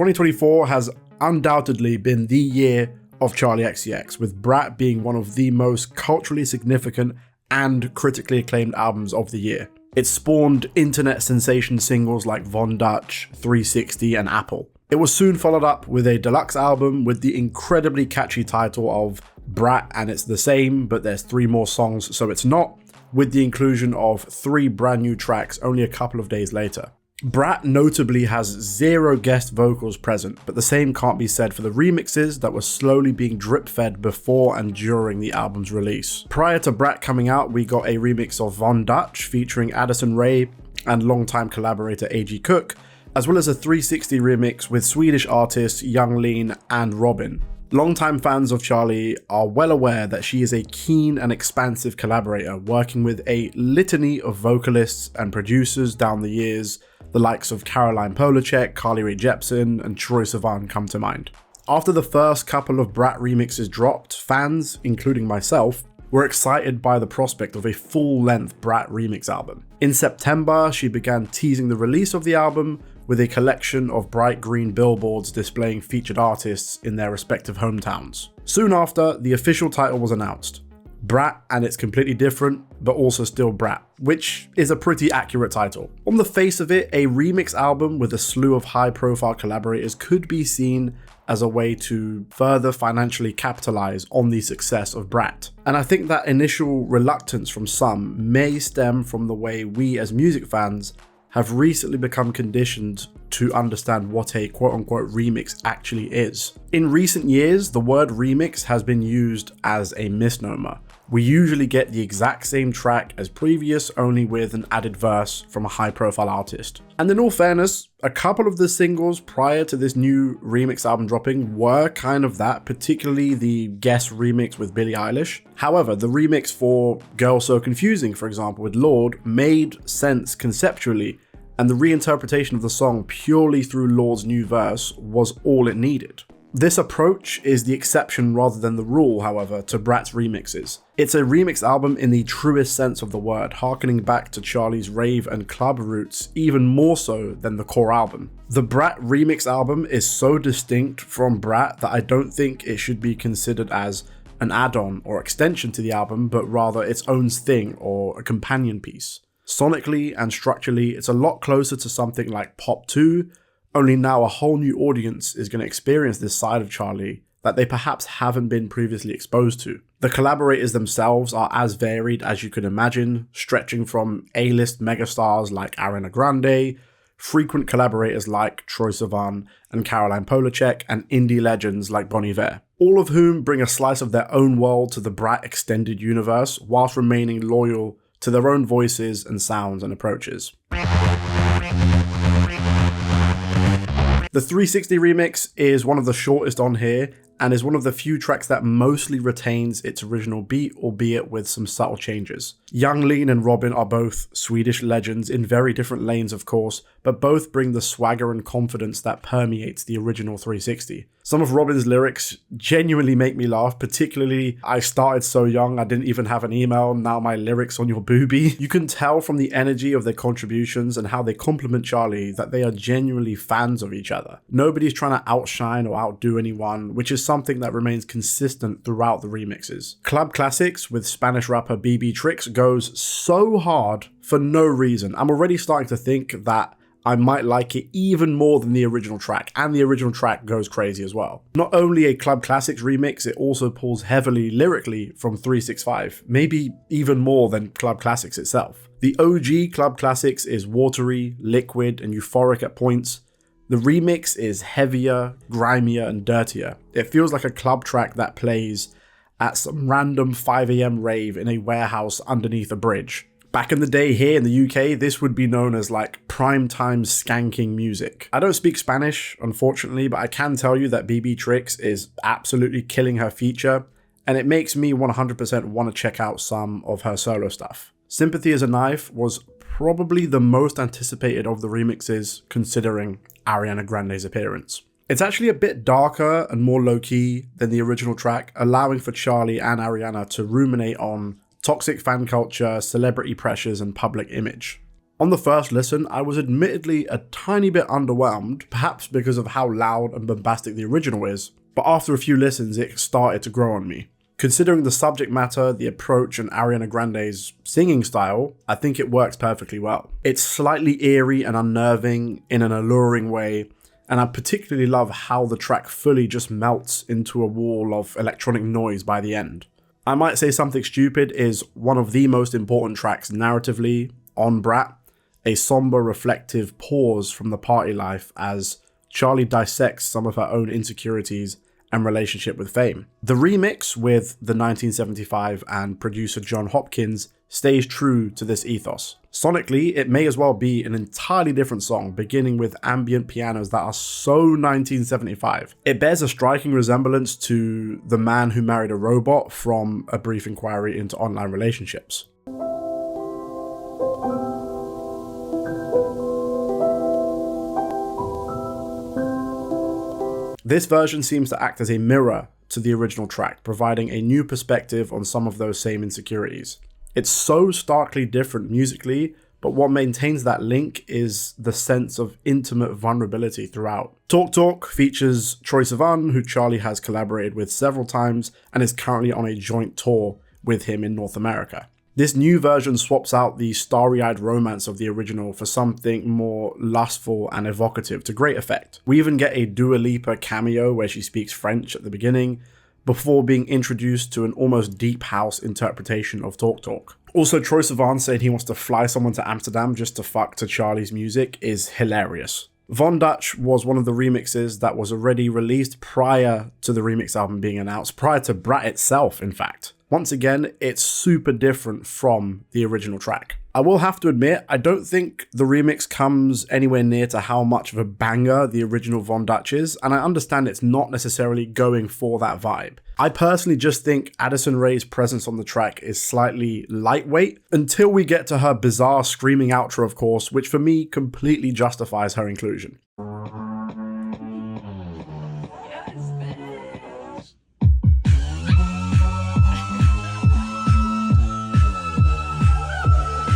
2024 has undoubtedly been the year of Charli XCX, with Brat being one of the most culturally significant and critically acclaimed albums of the year. It spawned internet sensation singles like Von Dutch, 360 and Apple. It was soon followed up with a deluxe album with the incredibly catchy title of Brat and It's the Same, but there's 3 more songs so it's not, with the inclusion of 3 brand new tracks only a couple of days later. Brat notably has 0 guest vocals present, but the same can't be said for the remixes that were slowly being drip-fed before and during the album's release. Prior to Brat coming out, we got a remix of Von Dutch featuring Addison Rae and longtime collaborator A.G. Cook, as well as a 360 remix with Swedish artists Young Lean and Robin. Longtime fans of Charli are well aware that she is a keen and expansive collaborator, working with a litany of vocalists and producers down the years. The likes of Caroline Polachek, Carly Rae Jepsen, and Troye Sivan come to mind. After the first couple of Brat remixes dropped, fans, including myself, were excited by the prospect of a full-length Brat remix album. In September, she began teasing the release of the album with a collection of bright green billboards displaying featured artists in their respective hometowns. Soon after, the official title was announced. Brat and It's Completely Different, but also still Brat, which is a pretty accurate title. On the face of it, a remix album with a slew of high-profile collaborators could be seen as a way to further financially capitalize on the success of Brat. And I think that initial reluctance from some may stem from the way we as music fans have recently become conditioned to understand what a quote-unquote remix actually is. In recent years, the word remix has been used as a misnomer. We usually get the exact same track as previous, only with an added verse from a high-profile artist. And in all fairness, a couple of the singles prior to this new remix album dropping were kind of that, particularly the Guess remix with Billie Eilish. However, the remix for Girl So Confusing, for example, with Lorde, made sense conceptually, and the reinterpretation of the song purely through Lorde's new verse was all it needed. This approach is the exception rather than the rule, however, to Brat's remixes. It's a remix album in the truest sense of the word, harkening back to Charli's rave and club roots even more so than the core album. The Brat remix album is so distinct from Brat that I don't think it should be considered as an add-on or extension to the album, but rather its own thing or a companion piece. Sonically and structurally, it's a lot closer to something like Pop 2, only now a whole new audience is going to experience this side of Charli that they perhaps haven't been previously exposed to. The collaborators themselves are as varied as you could imagine, stretching from A-list megastars like Ariana Grande, frequent collaborators like Troye Sivan and Caroline Polachek, and indie legends like Bon Iver, all of whom bring a slice of their own world to the Brat extended universe whilst remaining loyal to their own voices and sounds and approaches. The 360 remix is one of the shortest on here and is one of the few tracks that mostly retains its original beat, albeit with some subtle changes. Young Lean and Robin are both Swedish legends in very different lanes, of course, but both bring the swagger and confidence that permeates the original 360. Some of Robin's lyrics genuinely make me laugh, particularly "I started so young, I didn't even have an email, now my lyrics on your boobie." You can tell from the energy of their contributions and how they compliment Charli that they are genuinely fans of each other. Nobody's trying to outshine or outdo anyone, which is something that remains consistent throughout the remixes. Club Classics with Spanish rapper BB Tricks goes so hard for no reason. I'm already starting to think that I might like it even more than the original track, and the original track goes crazy as well. Not only a Club Classics remix, it also pulls heavily lyrically from 365, maybe even more than Club Classics itself. The OG Club Classics is watery, liquid, and euphoric at points. The remix is heavier, grimier, and dirtier. It feels like a club track that plays at some random 5 AM rave in a warehouse underneath a bridge. Back in the day here in the UK, this would be known as like primetime skanking music. I don't speak Spanish, unfortunately, but I can tell you that BB Tricks is absolutely killing her feature, and it makes me 100% want to check out some of her solo stuff. Sympathy as a Knife was probably the most anticipated of the remixes, considering Ariana Grande's appearance. It's actually a bit darker and more low-key than the original track, allowing for Charli and Ariana to ruminate on toxic fan culture, celebrity pressures, and public image. On the first listen, I was admittedly a tiny bit underwhelmed, perhaps because of how loud and bombastic the original is, but after a few listens it started to grow on me. Considering the subject matter, the approach, and Ariana Grande's singing style, I think it works perfectly well. It's slightly eerie and unnerving in an alluring way, and I particularly love how the track fully just melts into a wall of electronic noise by the end. I Might Say Something Stupid is one of the most important tracks narratively on Brat, a somber, reflective pause from the party life as Charli dissects some of her own insecurities and relationship with fame. The remix with the 1975 and producer John Hopkins stays true to this ethos. Sonically, it may as well be an entirely different song, beginning with ambient pianos that are so 1975. It bears a striking resemblance to The Man Who Married a Robot from A Brief Inquiry into Online Relationships. This version seems to act as a mirror to the original track, providing a new perspective on some of those same insecurities. It's so starkly different musically, but what maintains that link is the sense of intimate vulnerability throughout. Talk Talk features Troye Sivan, who Charli has collaborated with several times and is currently on a joint tour with him in North America. This new version swaps out the starry-eyed romance of the original for something more lustful and evocative to great effect. We even get a Dua Lipa cameo where she speaks French at the beginning, before being introduced to an almost deep house interpretation of Talk Talk. Also, Troye Sivan saying he wants to fly someone to Amsterdam just to fuck to Charli's music is hilarious. Von Dutch was one of the remixes that was already released prior to the remix album being announced, prior to Brat itself, in fact. Once again, it's super different from the original track. I will have to admit, I don't think the remix comes anywhere near to how much of a banger the original Von Dutch is, and I understand it's not necessarily going for that vibe. I personally just think Addison Rae's presence on the track is slightly lightweight, until we get to her bizarre screaming outro, of course, which for me completely justifies her inclusion.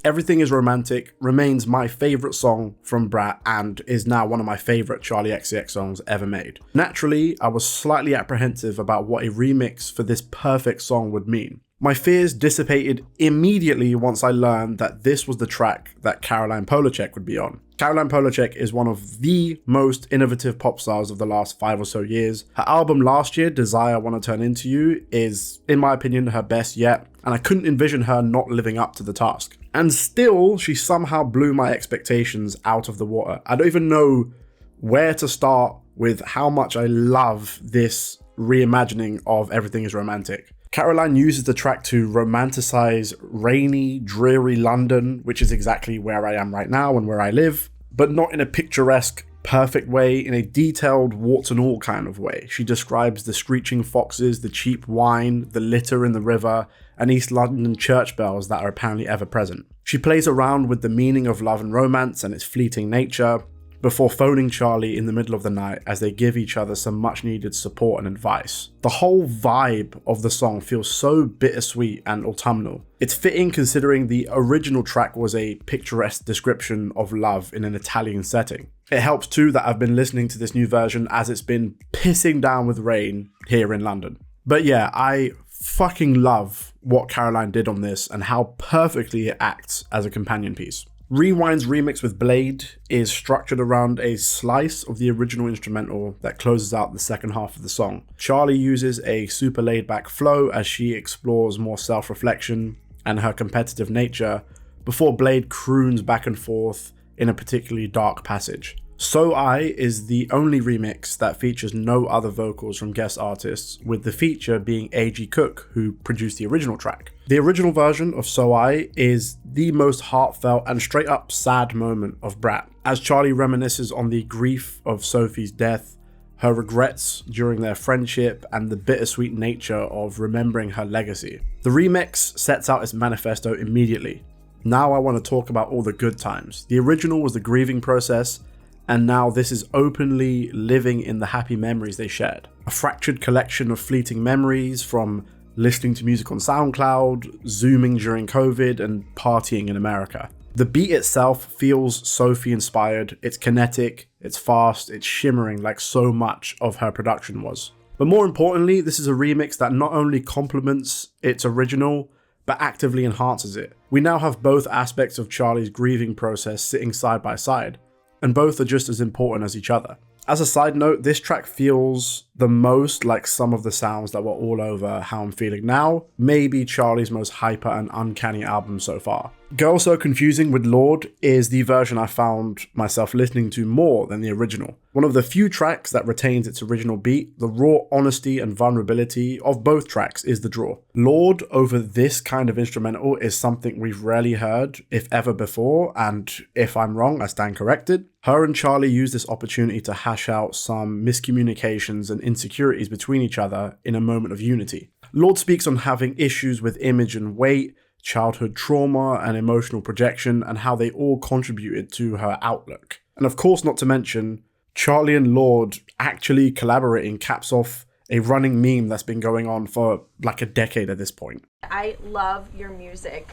Everything Is Romantic remains my favourite song from Brat and is now one of my favourite Charli XCX songs ever made. Naturally, I was slightly apprehensive about what a remix for this perfect song would mean. My fears dissipated immediately once I learned that this was the track that Caroline Polachek would be on. Caroline Polachek is one of the most innovative pop stars of the last 5 or so years. Her album last year, Desire Wanna Turn Into You, is, in my opinion, her best yet, and I couldn't envision her not living up to the task. And still, she somehow blew my expectations out of the water. I don't even know where to start with how much I love this reimagining of Everything Is Romantic. Caroline uses the track to romanticize rainy, dreary London, which is exactly where I am right now and where I live, but not in a picturesque, perfect way, in a detailed, warts and all kind of way. She describes the screeching foxes, the cheap wine, the litter in the river, and East London church bells that are apparently ever present. She plays around with the meaning of love and romance and its fleeting nature, before phoning Charli in the middle of the night as they give each other some much needed support and advice. The whole vibe of the song feels so bittersweet and autumnal. It's fitting considering the original track was a picturesque description of love in an Italian setting. It helps too that I've been listening to this new version as it's been pissing down with rain here in London. But yeah, I fucking love what Caroline did on this and how perfectly it acts as a companion piece. Rewind's remix with Blade is structured around a slice of the original instrumental that closes out the second half of the song. Charli uses a super laid-back flow as she explores more self-reflection and her competitive nature, before Blade croons back and forth in a particularly dark passage. So I is the only remix that features no other vocals from guest artists, with the feature being A.G. Cook, who produced the original track. The original version of So I is the most heartfelt and straight up sad moment of Brat, as Charli reminisces on the grief of Sophie's death, her regrets during their friendship, and the bittersweet nature of remembering her legacy. The remix sets out its manifesto immediately. Now I want to talk about all the good times. The original was the grieving process, and now this is openly living in the happy memories they shared. A fractured collection of fleeting memories from listening to music on SoundCloud, Zooming during COVID, and partying in America. The beat itself feels Sophie inspired, it's kinetic, it's fast, it's shimmering like so much of her production was. But more importantly, this is a remix that not only complements its original, but actively enhances it. We now have both aspects of Charli's grieving process sitting side by side, and both are just as important as each other. As a side note, this track feels the most like some of the sounds that were all over How I'm Feeling Now, maybe Charli's most hyper and uncanny album so far. Girl So Confusing with Lorde is the version I found myself listening to more than the original. One of the few tracks that retains its original beat, the raw honesty and vulnerability of both tracks is the draw. Lorde over this kind of instrumental is something we've rarely heard, if ever before, and if I'm wrong, I stand corrected. Her and Charli use this opportunity to hash out some miscommunications and insecurities between each other in a moment of unity. Lorde speaks on having issues with image and weight, childhood trauma and emotional projection, and how they all contributed to her outlook. And of course, not to mention, Charli and Lorde actually collaborating caps off a running meme that's been going on for like a decade at this point. I love your music.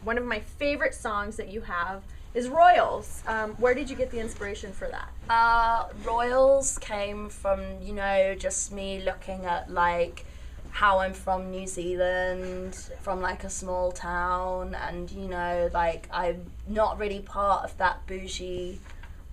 One of my favorite songs that you have is Royals. Where did you get the inspiration for that? Royals came from, just me looking at like how I'm from New Zealand, from like a small town, and like I'm not really part of that bougie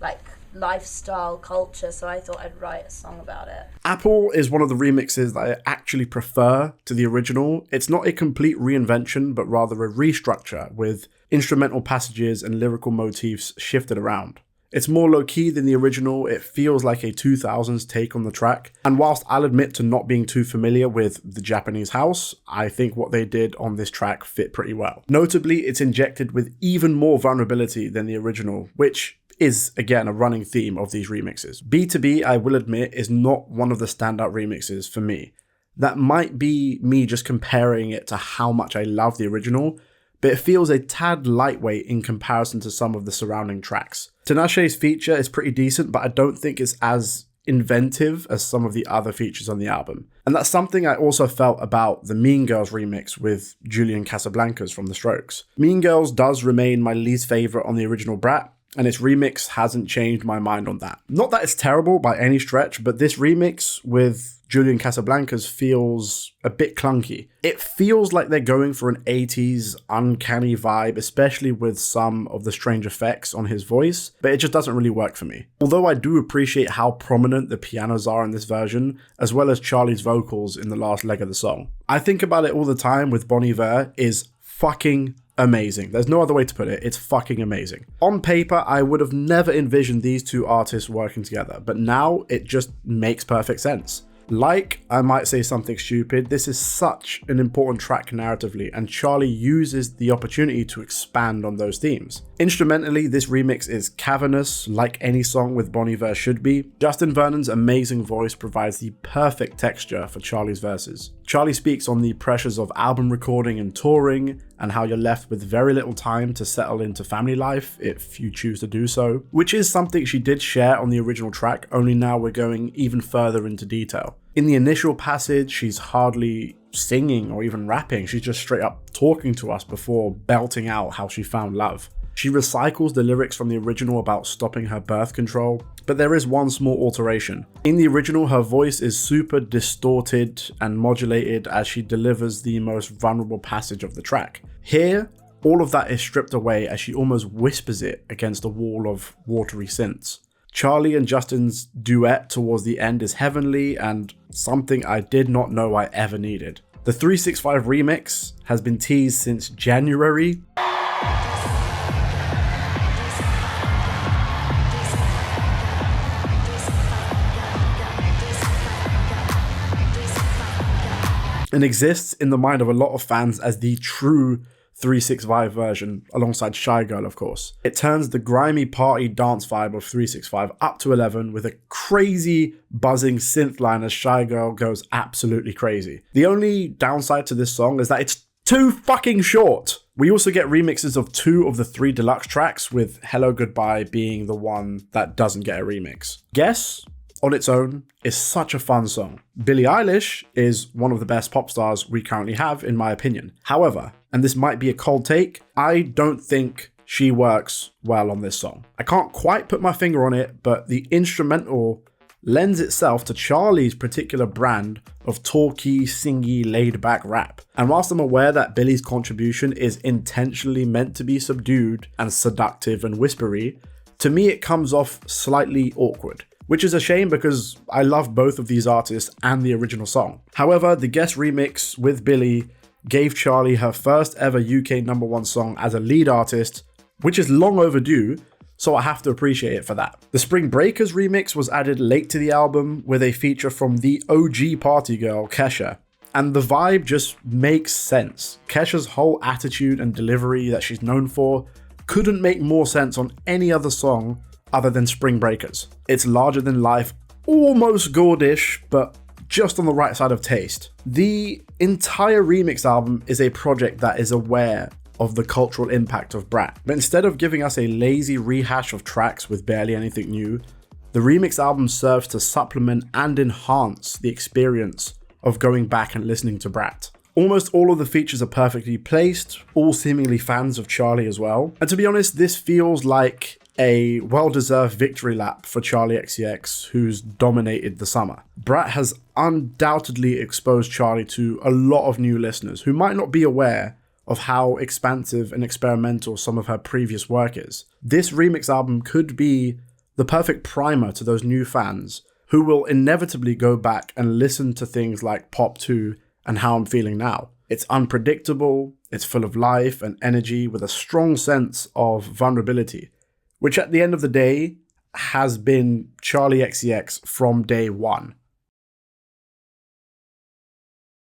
like lifestyle culture, so I thought I'd write a song about it. Apple is one of the remixes that I actually prefer to the original. It's not a complete reinvention, but rather a restructure with instrumental passages and lyrical motifs shifted around. It's more low-key than the original, it feels like a 2000s take on the track, and whilst I'll admit to not being too familiar with the Japanese house, I think what they did on this track fit pretty well. Notably, it's injected with even more vulnerability than the original, which is, again, a running theme of these remixes. B2B, I will admit, is not one of the standout remixes for me. That might be me just comparing it to how much I love the original, but it feels a tad lightweight in comparison to some of the surrounding tracks. Tinashe's feature is pretty decent, but I don't think it's as inventive as some of the other features on the album. And that's something I also felt about the Mean Girls remix with Julian Casablancas from The Strokes. Mean Girls does remain my least favourite on the original Brat, and its remix hasn't changed my mind on that. Not that it's terrible by any stretch, but this remix with Julian Casablancas feels a bit clunky. It feels like they're going for an 80s uncanny vibe, especially with some of the strange effects on his voice, but it just doesn't really work for me. Although I do appreciate how prominent the pianos are in this version, as well as Charli's vocals in the last leg of the song. I think about it all the time with Bon Iver is fucking amazing. There's no other way to put it. It's fucking amazing. On paper, I would have never envisioned these two artists working together, but now it just makes perfect sense. Like, I might say something stupid, this is such an important track narratively, and Charli uses the opportunity to expand on those themes. Instrumentally, this remix is cavernous, like any song with Bon Iver should be. Justin Vernon's amazing voice provides the perfect texture for Charli's verses. Charli speaks on the pressures of album recording and touring, and how you're left with very little time to settle into family life if you choose to do so, which is something she did share on the original track, only now we're going even further into detail. In the initial passage, she's hardly singing or even rapping, she's just straight up talking to us before belting out how she found love. She recycles the lyrics from the original about stopping her birth control, but there is one small alteration. In the original, her voice is super distorted and modulated as she delivers the most vulnerable passage of the track. Here, all of that is stripped away as she almost whispers it against a wall of watery synths. Charli and Justin's duet towards the end is heavenly and something I did not know I ever needed. The 365 remix has been teased since January. And exists in the mind of a lot of fans as the true 365 version, alongside Shy Girl, of course. It turns the grimy party dance vibe of 365 up to 11 with a crazy buzzing synth line as Shy Girl goes absolutely crazy. The only downside to this song is that it's too fucking short. We also get remixes of 2 of the 3 deluxe tracks, with Hello Goodbye being the one that doesn't get a remix. Guess, on its own, is such a fun song. Billie Eilish is one of the best pop stars we currently have, in my opinion. However, and this might be a cold take, I don't think she works well on this song. I can't quite put my finger on it, but the instrumental lends itself to Charli's particular brand of talky, singy, laid-back rap. And whilst I'm aware that Billy's contribution is intentionally meant to be subdued and seductive and whispery, to me it comes off slightly awkward, which is a shame because I love both of these artists and the original song. However, the guest remix with Billy gave Charli her first ever UK #1 song as a lead artist, which is long overdue, so I have to appreciate it for that. The Spring Breakers remix was added late to the album with a feature from the OG party girl, Kesha, and the vibe just makes sense. Kesha's whole attitude and delivery that she's known for couldn't make more sense on any other song other than Spring Breakers. It's larger than life, almost gordish, but just on the right side of taste. The entire remix album is a project that is aware of the cultural impact of Brat. But instead of giving us a lazy rehash of tracks with barely anything new, the remix album serves to supplement and enhance the experience of going back and listening to Brat. Almost all of the features are perfectly placed, all seemingly fans of Charli as well. And to be honest, this feels like a well-deserved victory lap for Charli XCX, who's dominated the summer. Brat has undoubtedly exposed Charli to a lot of new listeners who might not be aware of how expansive and experimental some of her previous work is. This remix album could be the perfect primer to those new fans who will inevitably go back and listen to things like Pop 2 and How I'm Feeling Now. It's unpredictable, it's full of life and energy with a strong sense of vulnerability, which at the end of the day has been Charli XCX from day one.